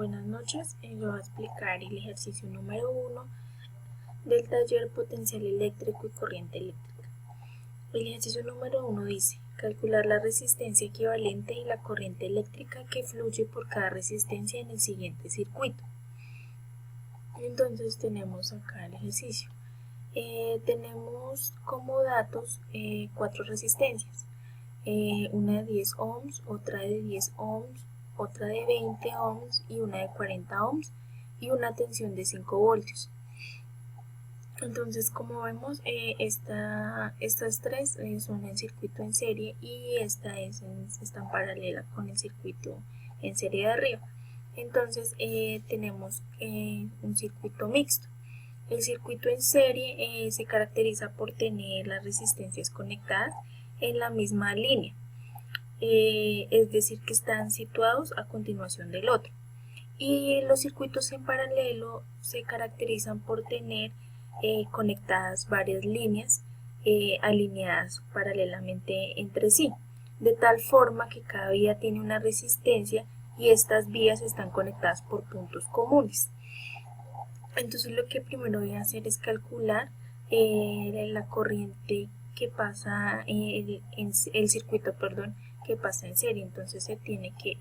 Buenas noches, yo voy a explicar el ejercicio número 1 del taller potencial eléctrico y corriente eléctrica. El ejercicio número 1 dice, calcular la resistencia equivalente y la corriente eléctrica que fluye por cada resistencia en el siguiente circuito. Entonces tenemos acá el ejercicio. Tenemos como datos 4 resistencias, una de 10 ohms, otra de 10 ohms, otra de 20 ohms y una de 40 ohms y una tensión de 5 voltios. Entonces, como vemos, estas tres son en circuito en serie y esta está en paralela con el circuito en serie de arriba. Entonces, tenemos un circuito mixto. El circuito en serie se caracteriza por tener las resistencias conectadas en la misma línea, es decir, que están situados a continuación del otro. Y los circuitos en paralelo se caracterizan por tener conectadas varias líneas alineadas paralelamente entre sí, de tal forma que cada vía tiene una resistencia y estas vías están conectadas por puntos comunes. Entonces lo que primero voy a hacer es calcular la corriente que pasa el circuito, que pasa en serie. Entonces se tiene que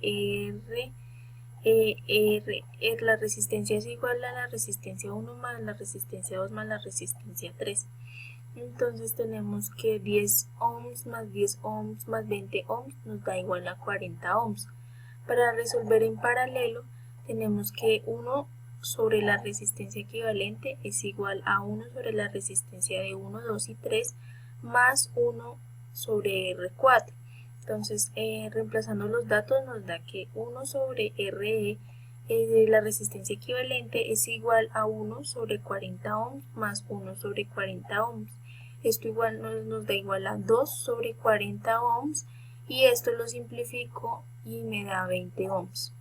la resistencia es igual a la resistencia 1 más la resistencia 2 más la resistencia 3. Entonces tenemos que 10 ohms más 10 ohms más 20 ohms nos da igual a 40 ohms. Para resolver en paralelo tenemos que 1 sobre la resistencia equivalente es igual a 1 sobre la resistencia de 1, 2 y 3 más 1 sobre R4. Entonces, reemplazando los datos nos da que 1 sobre RE, la resistencia equivalente, es igual a 1 sobre 40 ohms más 1 sobre 40 ohms. Esto igual nos da igual a 2 sobre 40 ohms y esto lo simplifico y me da 20 ohms.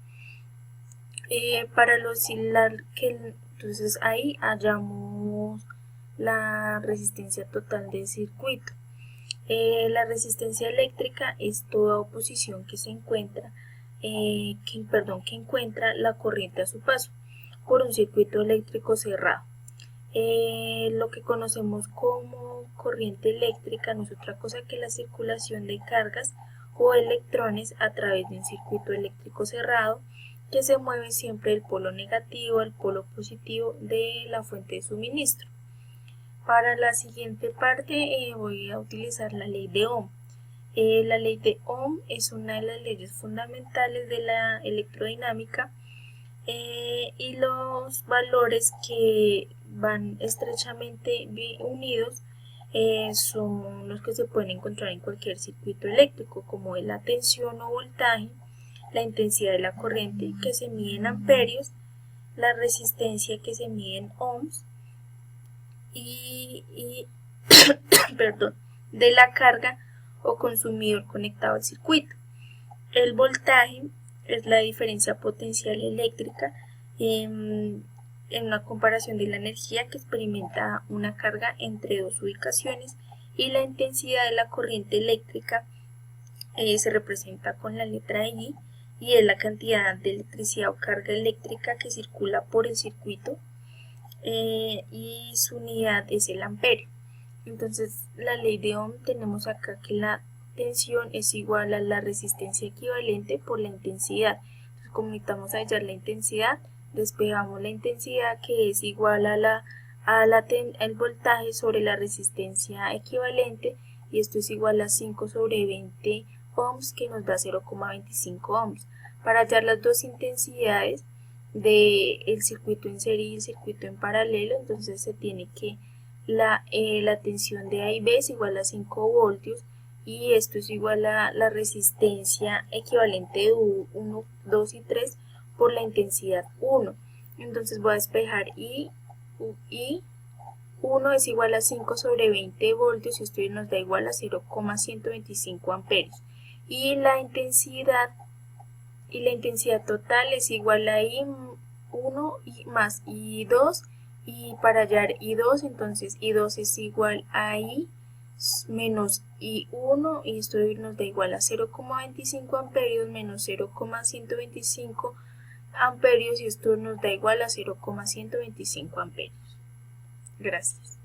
Para oscilar, entonces ahí hallamos la resistencia total del circuito. La resistencia eléctrica es toda oposición que se encuentra, que encuentra la corriente a su paso por un circuito eléctrico cerrado. Lo que conocemos como corriente eléctrica no es otra cosa que la circulación de cargas o electrones a través de un circuito eléctrico cerrado que se mueve siempre del polo negativo al polo positivo de la fuente de suministro. Para la siguiente parte voy a utilizar la ley de Ohm. La ley de Ohm es una de las leyes fundamentales de la electrodinámica y los valores que van estrechamente unidos son los que se pueden encontrar en cualquier circuito eléctrico, como es la tensión o voltaje, la intensidad de la corriente que se mide en amperios, la resistencia que se mide en ohms y de la carga o consumidor conectado al circuito. El voltaje es la diferencia potencial eléctrica en una comparación de la energía que experimenta una carga entre dos ubicaciones, y la intensidad de la corriente eléctrica se representa con la letra I y es la cantidad de electricidad o carga eléctrica que circula por el circuito. Y su unidad es el amperio. Entonces, la ley de Ohm tenemos acá que la tensión es igual a la resistencia equivalente por la intensidad. Entonces, como necesitamos hallar la intensidad, despejamos la intensidad que es igual a el voltaje sobre la resistencia equivalente, y esto es igual a 5 sobre 20 ohms que nos da 0,25 ohms. Para hallar las dos intensidades del circuito en serie y el circuito en paralelo, entonces se tiene que la tensión de A y B es igual a 5 voltios y esto es igual a la resistencia equivalente de 1, 2 y 3 por la intensidad 1. Entonces voy a despejar y 1 es igual a 5 sobre 20 voltios y esto nos da igual a 0,125 amperios. Y la intensidad total es igual a I1 más I2, y para hallar I2, entonces I2 es igual a I menos I1 y esto nos da igual a 0,25 amperios menos 0,125 amperios y esto nos da igual a 0,125 amperios. Gracias.